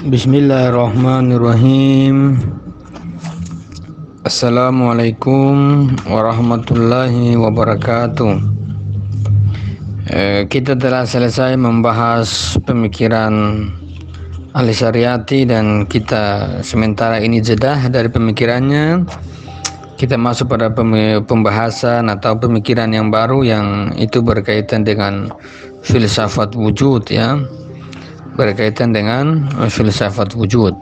Bismillahirrahmanirrahim. Assalamualaikum warahmatullahi wabarakatuh. Kita telah selesai membahas pemikiran Al-Syariati dan kita sementara ini jeda dari pemikirannya. Kita masuk pada pembahasan atau pemikiran yang baru yang itu berkaitan dengan filsafat wujud, ya. Berkaitan dengan filsafat wujud.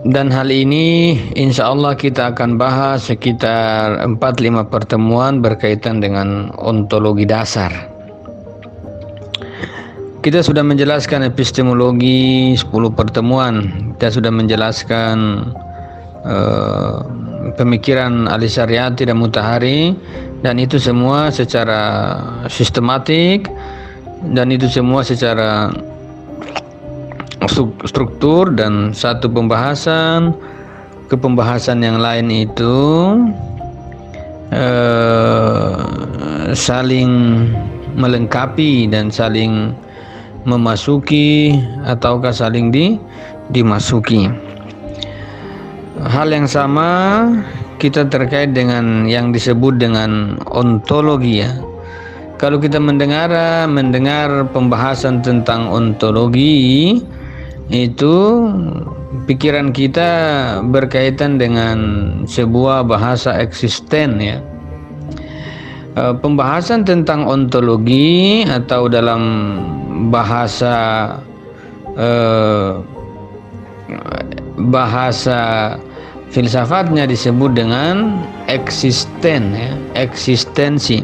Dan hal ini insya Allah kita akan bahas sekitar 4-5 pertemuan berkaitan dengan ontologi dasar. Kita sudah menjelaskan epistemologi 10 pertemuan. Kita sudah menjelaskan pemikiran Al-Syariati dan Mutahari, dan itu semua secara sistematik, dan itu semua secara struktur, dan satu pembahasan ke pembahasan yang lain itu saling melengkapi dan saling memasuki ataukah saling dimasuki. Hal yang sama kita terkait dengan yang disebut dengan ontologi, ya. Kalau kita mendengar pembahasan tentang ontologi, itu pikiran kita berkaitan dengan sebuah bahasa eksisten, ya. Pembahasan tentang ontologi atau dalam bahasa filsafatnya disebut dengan eksisten, ya, eksistensi.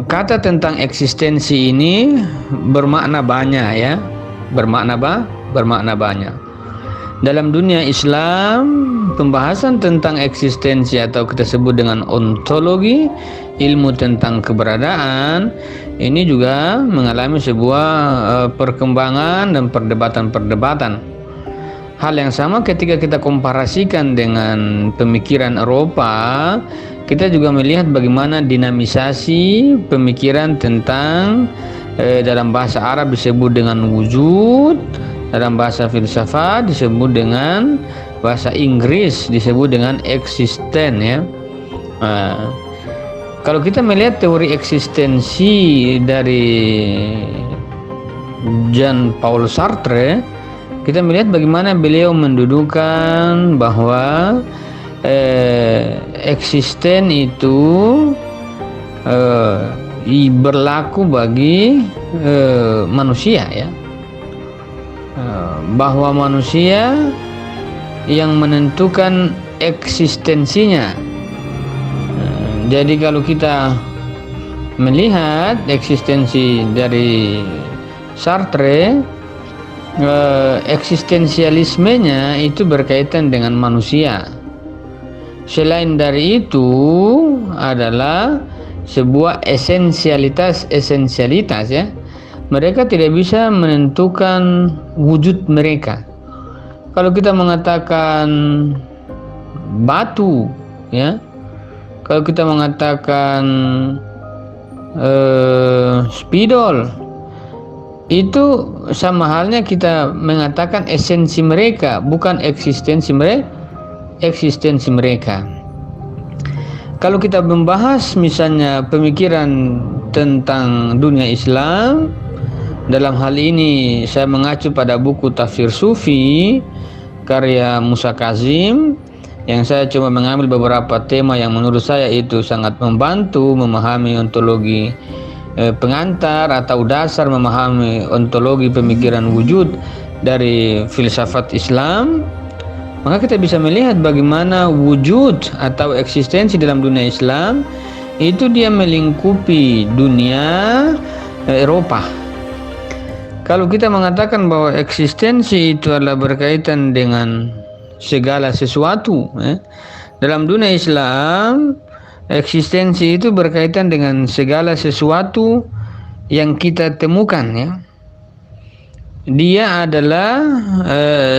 Kata tentang eksistensi ini bermakna banyak, ya, bermakna banyak. Dalam dunia Islam, pembahasan tentang eksistensi atau kita sebut dengan ontologi, ilmu tentang keberadaan, ini juga mengalami sebuah perkembangan dan perdebatan. Hal yang sama ketika kita komparasikan dengan pemikiran Eropa, kita juga melihat bagaimana dinamisasi pemikiran tentang dalam bahasa Arab disebut dengan wujud, dalam bahasa filsafat disebut dengan, bahasa Inggris disebut dengan eksisten, ya. Kalau kita melihat teori eksistensi dari Jean-Paul Sartre, kita melihat bagaimana beliau mendudukan bahwa eksisten itu berlaku bagi manusia, ya. Bahwa manusia yang menentukan eksistensinya. Jadi kalau kita melihat eksistensi dari Sartre, eksistensialismenya itu berkaitan dengan manusia. Selain dari itu adalah sebuah esensialitas, ya. Mereka tidak bisa menentukan wujud mereka. Kalau kita mengatakan batu, ya, kalau kita mengatakan spidol, itu sama halnya kita mengatakan esensi mereka, bukan eksistensi mereka. Kalau kita membahas misalnya pemikiran tentang dunia Islam, dalam hal ini saya mengacu pada buku Tafsir Sufi karya Musa Kazim, yang saya cuma mengambil beberapa tema yang menurut saya itu sangat membantu memahami ontologi pengantar atau dasar memahami ontologi pemikiran wujud dari filsafat Islam. Maka kita bisa melihat bagaimana wujud atau eksistensi dalam dunia Islam itu dia melingkupi dunia Eropa. Kalau kita mengatakan bahwa eksistensi itu adalah berkaitan dengan segala sesuatu, dalam dunia Islam eksistensi itu berkaitan dengan segala sesuatu yang kita temukan, ya. Dia adalah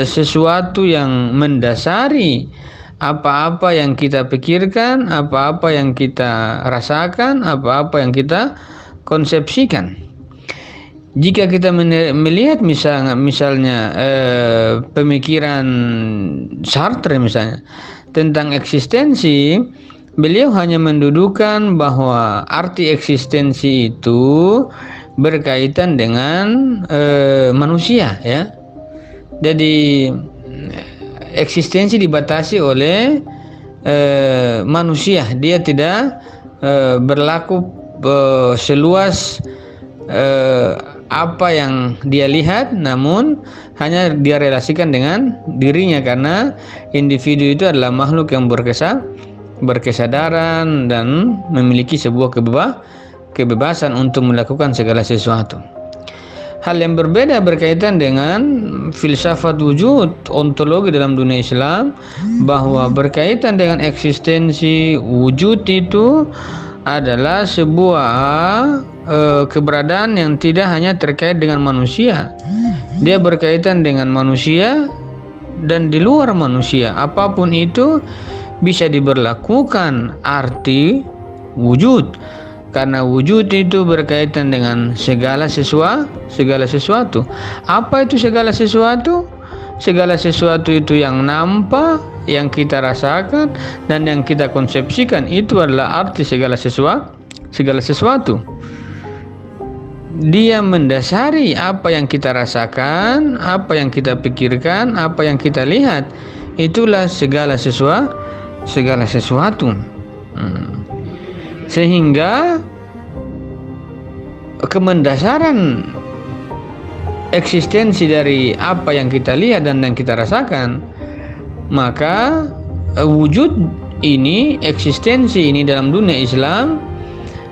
sesuatu yang mendasari apa-apa yang kita pikirkan, apa-apa yang kita rasakan, apa-apa yang kita konsepsikan. Jika kita melihat misalnya pemikiran Sartre misalnya tentang eksistensi, beliau hanya mendudukan bahwa arti eksistensi itu berkaitan dengan manusia, ya. Jadi eksistensi dibatasi oleh manusia, dia tidak berlaku seluas apa yang dia lihat, namun hanya dia relasikan dengan dirinya, karena individu itu adalah makhluk yang berkesadaran dan memiliki sebuah kebebasan untuk melakukan segala sesuatu. Hal yang berbeda berkaitan dengan filsafat wujud, ontologi dalam dunia Islam, bahwa berkaitan dengan eksistensi wujud itu adalah sebuah keberadaan yang tidak hanya terkait dengan manusia. Dia berkaitan dengan manusia dan di luar manusia. Apapun itu bisa diberlakukan arti wujud, karena wujud itu berkaitan dengan segala sesuatu. Apa itu segala sesuatu? Segala sesuatu itu yang nampak, yang kita rasakan, dan yang kita konsepsikan. Itu adalah arti segala sesuatu. Dia mendasari apa yang kita rasakan, apa yang kita pikirkan, apa yang kita lihat. Itulah segala sesuatu. Sehingga kemendasaran eksistensi dari apa yang kita lihat dan yang kita rasakan, maka wujud ini, eksistensi ini dalam dunia Islam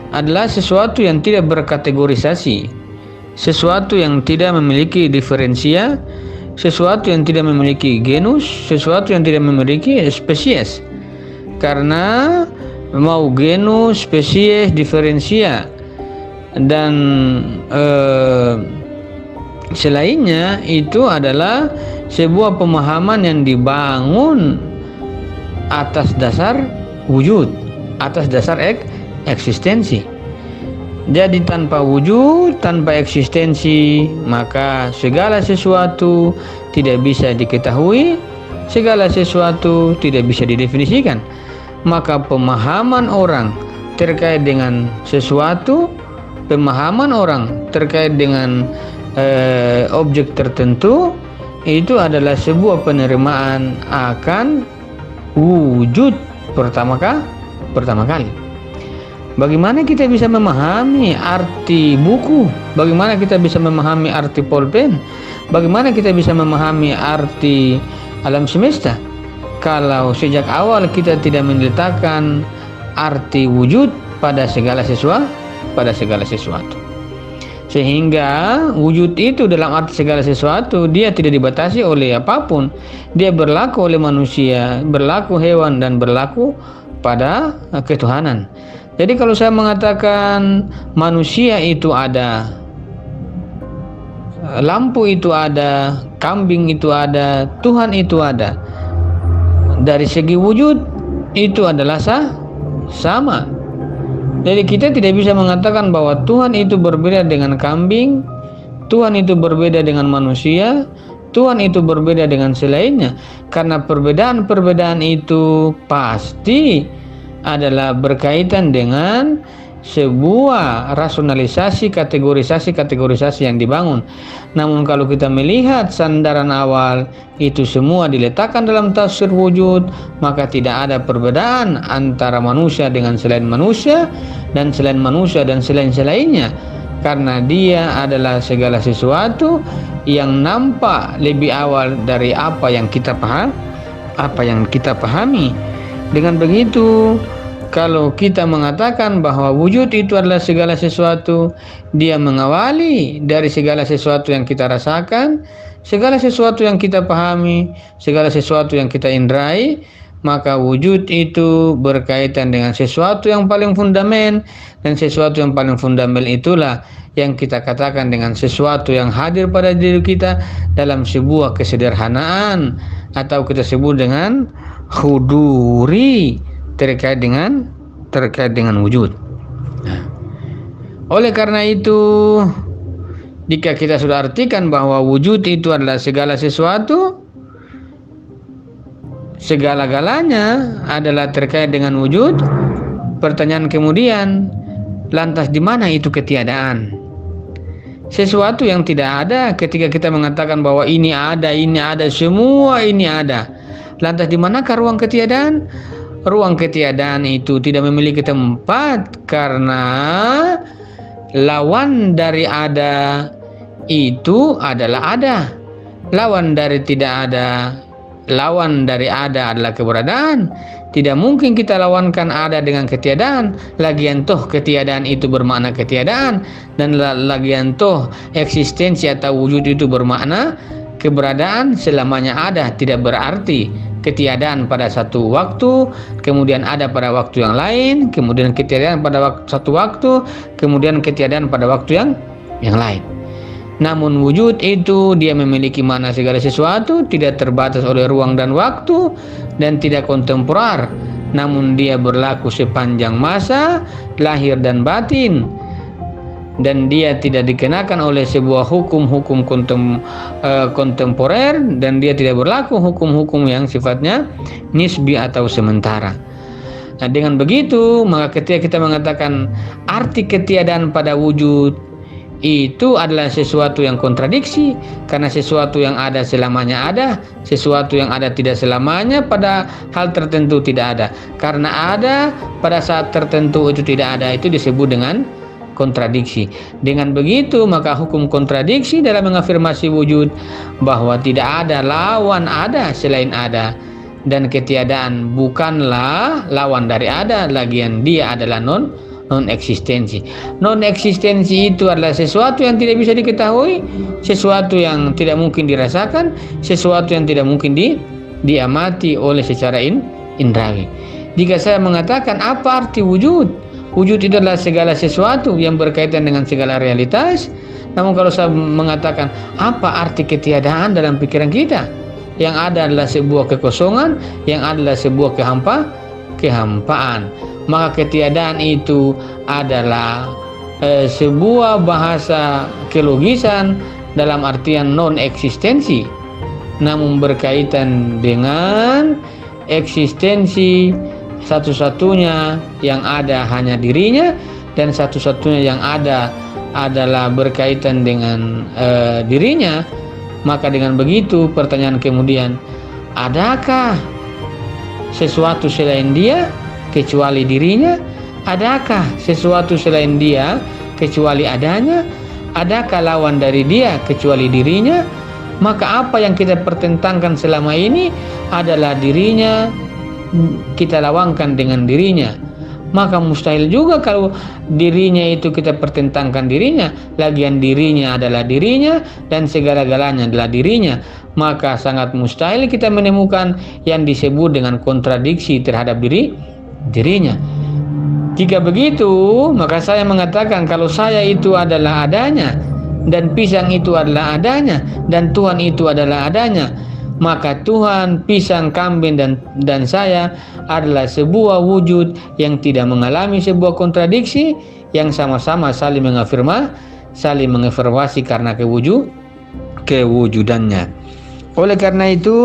adalah sesuatu yang tidak berkategorisasi, sesuatu yang tidak memiliki diferensia, sesuatu yang tidak memiliki genus, sesuatu yang tidak memiliki spesies. Karena mau genus, spesies, diferensia dan selainnya itu adalah sebuah pemahaman yang dibangun atas dasar wujud, atas dasar eksistensi. Jadi tanpa wujud, tanpa eksistensi, maka segala sesuatu tidak bisa diketahui, segala sesuatu tidak bisa didefinisikan. Maka pemahaman orang terkait dengan sesuatu, pemahaman orang terkait dengan objek tertentu, itu adalah sebuah penerimaan akan wujud pertama kali. Bagaimana kita bisa memahami arti buku? Bagaimana kita bisa memahami arti pulpen? Bagaimana kita bisa memahami arti alam semesta kalau sejak awal kita tidak meletakkan arti wujud pada segala sesuatu? Sehingga wujud itu dalam arti segala sesuatu, dia tidak dibatasi oleh apapun. Dia berlaku oleh manusia, berlaku hewan, dan berlaku pada ketuhanan. Jadi kalau saya mengatakan manusia itu ada, lampu itu ada, kambing itu ada, Tuhan itu ada, dari segi wujud itu adalah sama. Jadi kita tidak bisa mengatakan bahwa Tuhan itu berbeda dengan kambing, Tuhan itu berbeda dengan manusia, Tuhan itu berbeda dengan selainnya, karena perbedaan-perbedaan itu pasti adalah berkaitan dengan sebuah rasionalisasi, kategorisasi yang dibangun. Namun kalau kita melihat sandaran awal itu semua diletakkan dalam tafsir wujud, maka tidak ada perbedaan antara manusia dengan selain manusia, dan selain manusia dan selain-selainnya, karena dia adalah segala sesuatu yang nampak lebih awal dari apa yang kita pahami. Dengan begitu, kalau kita mengatakan bahwa wujud itu adalah segala sesuatu, dia mengawali dari segala sesuatu yang kita rasakan, segala sesuatu yang kita pahami, segala sesuatu yang kita indrai, maka wujud itu berkaitan dengan sesuatu yang paling fundamental, dan sesuatu yang paling fundamental itulah yang kita katakan dengan sesuatu yang hadir pada diri kita dalam sebuah kesederhanaan, atau kita sebut dengan huduri, terkait dengan wujud. Oleh karena itu, jika kita sudah artikan bahwa wujud itu adalah segala sesuatu, segala-galanya adalah terkait dengan wujud, pertanyaan kemudian, lantas di mana itu ketiadaan? Sesuatu yang tidak ada, ketika kita mengatakan bahwa ini ada, semua ini ada. Lantas di manakah ruang ketiadaan? Ruang ketiadaan itu tidak memiliki tempat, karena lawan dari ada itu adalah ada. Lawan dari tidak ada, lawan dari ada adalah keberadaan. Tidak mungkin kita lawankan ada dengan ketiadaan. Lagian toh ketiadaan itu bermakna ketiadaan, dan lagian toh eksistensi atau wujud itu bermakna keberadaan selamanya ada. Tidak berarti ketiadaan pada satu waktu, kemudian ada pada waktu yang lain, kemudian ketiadaan pada satu waktu, kemudian ketiadaan pada waktu yang lain. Namun wujud itu dia memiliki makna segala sesuatu, tidak terbatas oleh ruang dan waktu, dan tidak kontemporer, namun dia berlaku sepanjang masa, lahir dan batin, dan dia tidak dikenakan oleh sebuah hukum-hukum kontemporer, dan dia tidak berlaku hukum-hukum yang sifatnya nisbi atau sementara. Nah, dengan begitu, maka ketika kita mengatakan arti ketiadaan pada wujud, itu adalah sesuatu yang kontradiksi, karena sesuatu yang ada selamanya ada, sesuatu yang ada tidak selamanya pada hal tertentu tidak ada. Karena ada pada saat tertentu itu tidak ada, itu disebut dengan kontradiksi. Dengan begitu, maka hukum kontradiksi dalam mengafirmasi wujud, bahwa tidak ada lawan ada selain ada, dan ketiadaan bukanlah lawan dari ada, lagian dia adalah non-eksistensi. Non-eksistensi itu adalah sesuatu yang tidak bisa diketahui, sesuatu yang tidak mungkin dirasakan, sesuatu yang tidak mungkin diamati oleh secara indrawi. Jika saya mengatakan apa arti wujud? Wujud itu adalah segala sesuatu yang berkaitan dengan segala realitas. Namun kalau saya mengatakan apa arti ketiadaan dalam pikiran kita? Yang ada adalah sebuah kekosongan, yang adalah sebuah kehampaan. Maka ketiadaan itu adalah sebuah bahasa kelogisan dalam artian non-eksistensi, namun berkaitan dengan eksistensi. Satu-satunya yang ada hanya dirinya, dan satu-satunya yang ada adalah berkaitan dengan dirinya. Maka dengan begitu pertanyaan kemudian, adakah sesuatu selain dia kecuali dirinya? Adakah sesuatu selain dia kecuali adanya? Adakah lawan dari dia kecuali dirinya? Maka apa yang kita pertentangkan selama ini adalah dirinya, kita lawankan dengan dirinya. Maka mustahil juga kalau dirinya itu kita pertentangkan dirinya, lagian dirinya adalah dirinya dan segala-galanya adalah dirinya. Maka sangat mustahil kita menemukan yang disebut dengan kontradiksi terhadap dirinya. Jika begitu, maka saya mengatakan kalau saya itu adalah adanya, dan pisang itu adalah adanya, dan Tuhan itu adalah adanya, maka Tuhan, pisang, kambing, dan saya adalah sebuah wujud yang tidak mengalami sebuah kontradiksi, yang sama-sama saling mengafirmasi karena kewujudannya. Oleh karena itu,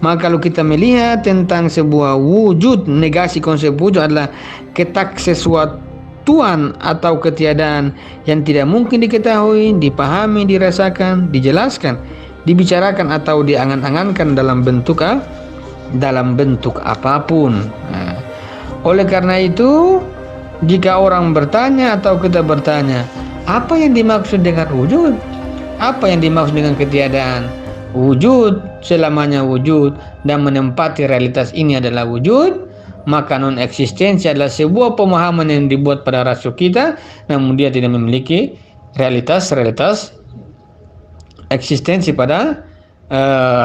maka kalau kita melihat tentang sebuah wujud, negasi konsep wujud adalah ketaksesuatuan atau ketiadaan yang tidak mungkin diketahui, dipahami, dirasakan, dijelaskan, dibicarakan atau diangan-angankan dalam bentuk apapun. Nah, oleh karena itu, jika orang bertanya atau kita bertanya, apa yang dimaksud dengan wujud? Apa yang dimaksud dengan ketiadaan? Wujud selamanya wujud, dan menempati realitas ini adalah wujud. Maka non-eksistensi adalah sebuah pemahaman yang dibuat pada rasul kita, namun dia tidak memiliki realitas eksistensi pada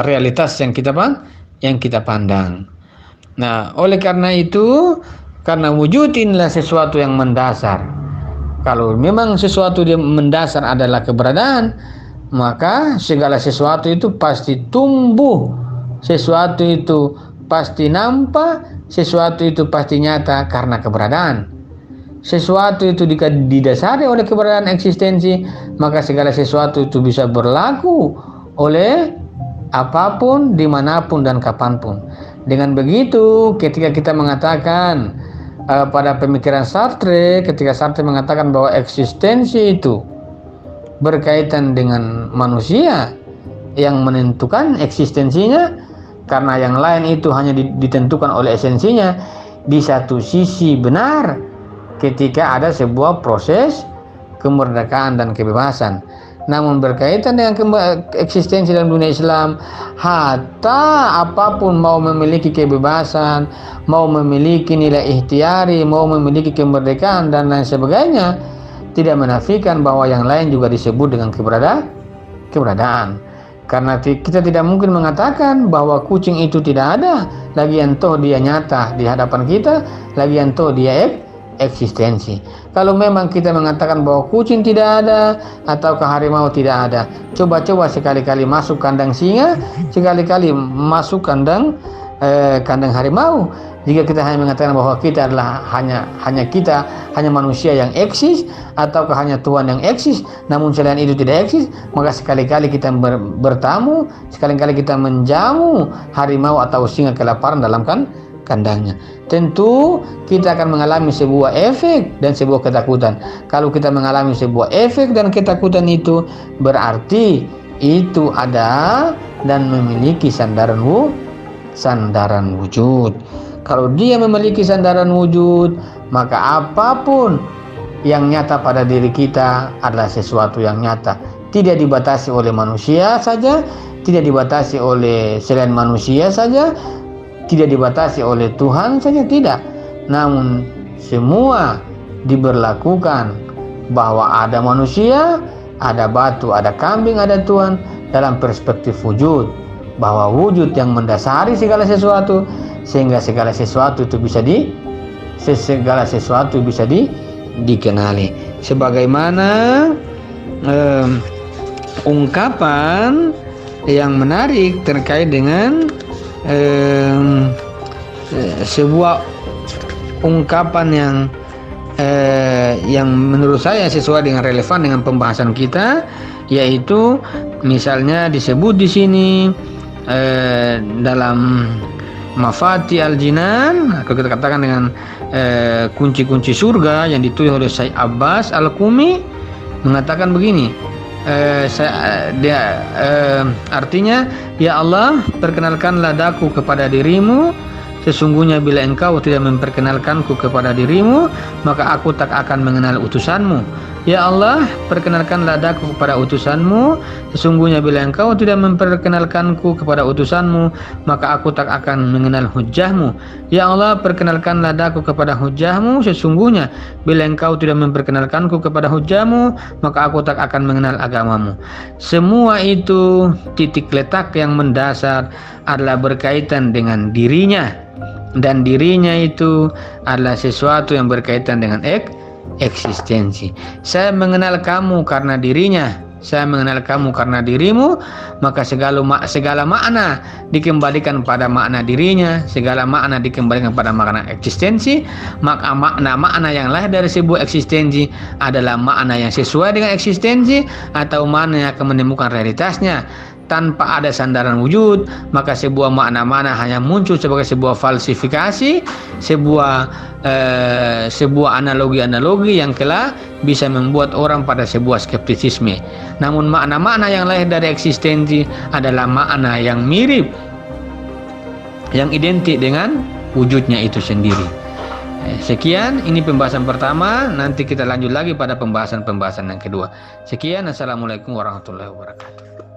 realitas yang kita pandang. Nah, oleh karena itu, karena wujud inilah sesuatu yang mendasar. Kalau memang sesuatu yang mendasar adalah keberadaan, maka segala sesuatu itu pasti tumbuh, sesuatu itu pasti nampak, sesuatu itu pasti nyata karena keberadaan. sesuatu itu didasari oleh keberadaan eksistensi, maka segala sesuatu itu bisa berlaku oleh apapun, dimanapun dan kapanpun. Dengan begitu, ketika kita mengatakan pada pemikiran Sartre, ketika Sartre mengatakan bahwa eksistensi itu berkaitan dengan manusia yang menentukan eksistensinya, karena yang lain itu hanya ditentukan oleh esensinya, di satu sisi benar ketika ada sebuah proses kemerdekaan dan kebebasan. Namun berkaitan dengan eksistensi dalam dunia Islam, hatta apapun mau memiliki kebebasan, mau memiliki nilai ikhtiari, mau memiliki kemerdekaan dan lain sebagainya, tidak menafikan bahwa yang lain juga disebut dengan keberadaan. Karena kita tidak mungkin mengatakan bahwa kucing itu tidak ada, lagian toh dia nyata di hadapan kita, lagian toh dia eksistensi. Kalau memang kita mengatakan bahwa kucing tidak ada atau harimau tidak ada, coba-coba sekali-kali masuk kandang singa, sekali-kali masuk kandang harimau. Jika kita hanya mengatakan bahwa kita adalah hanya manusia yang eksis, ataukah hanya Tuhan yang eksis, namun selain itu tidak eksis, maka sekali-kali kita bertamu, sekali-kali kita menjamu harimau atau singa kelaparan dalam kandangnya. Tentu kita akan mengalami sebuah efek dan sebuah ketakutan. Kalau kita mengalami sebuah efek dan ketakutan itu, berarti itu ada dan memiliki sandaran wujud. Kalau dia memiliki sandaran wujud, maka apapun yang nyata pada diri kita adalah sesuatu yang nyata. Tidak dibatasi oleh manusia saja, tidak dibatasi oleh selain manusia saja, tidak dibatasi oleh Tuhan saja, tidak. Namun semua diberlakukan bahwa ada manusia, ada batu, ada kambing, ada Tuhan dalam perspektif wujud. Bahwa wujud yang mendasari segala sesuatu, sehingga segala sesuatu itu bisa dikenali. Sebagaimana ungkapan yang menarik terkait dengan sebuah ungkapan yang menurut saya sesuai dengan relevan dengan pembahasan kita, yaitu misalnya disebut di sini dalam Mafati Al-Jinan, kalau kita katakan dengan kunci-kunci surga yang ditulis oleh Syekh Abbas Al-Qumi, mengatakan begini, artinya, ya Allah, perkenalkanlah daku kepada dirimu. Sesungguhnya bila engkau tidak memperkenalkanku kepada dirimu, maka aku tak akan mengenal utusanmu. Ya Allah, perkenalkanlah daku kepada utusanmu. Sesungguhnya bila engkau tidak memperkenalkanku kepada utusanmu, maka aku tak akan mengenal hujjahmu. Ya Allah, perkenalkanlah daku kepada hujjahmu. Sesungguhnya bila engkau tidak memperkenalkanku kepada hujjahmu, maka aku tak akan mengenal agamamu. Semua itu titik letak yang mendasar adalah berkaitan dengan dirinya, dan dirinya itu adalah sesuatu yang berkaitan dengan eksistensi. Saya mengenal kamu karena dirinya, saya mengenal kamu karena dirimu, maka segala makna dikembalikan pada makna dirinya, segala makna dikembalikan pada makna eksistensi. Maka makna-makna yang lahir dari sebuah eksistensi adalah makna yang sesuai dengan eksistensi, atau makna yang akan menemukan realitasnya tanpa ada sandaran wujud. Maka sebuah makna-makna hanya muncul sebagai sebuah falsifikasi, sebuah analogi-analogi yang kelak bisa membuat orang pada sebuah skeptisisme. Namun makna-makna yang lahir dari eksistensi adalah makna yang mirip, yang identik dengan wujudnya itu sendiri. Sekian, ini pembahasan pertama. Nanti kita lanjut lagi pada pembahasan yang kedua. Sekian, assalamualaikum warahmatullahi wabarakatuh.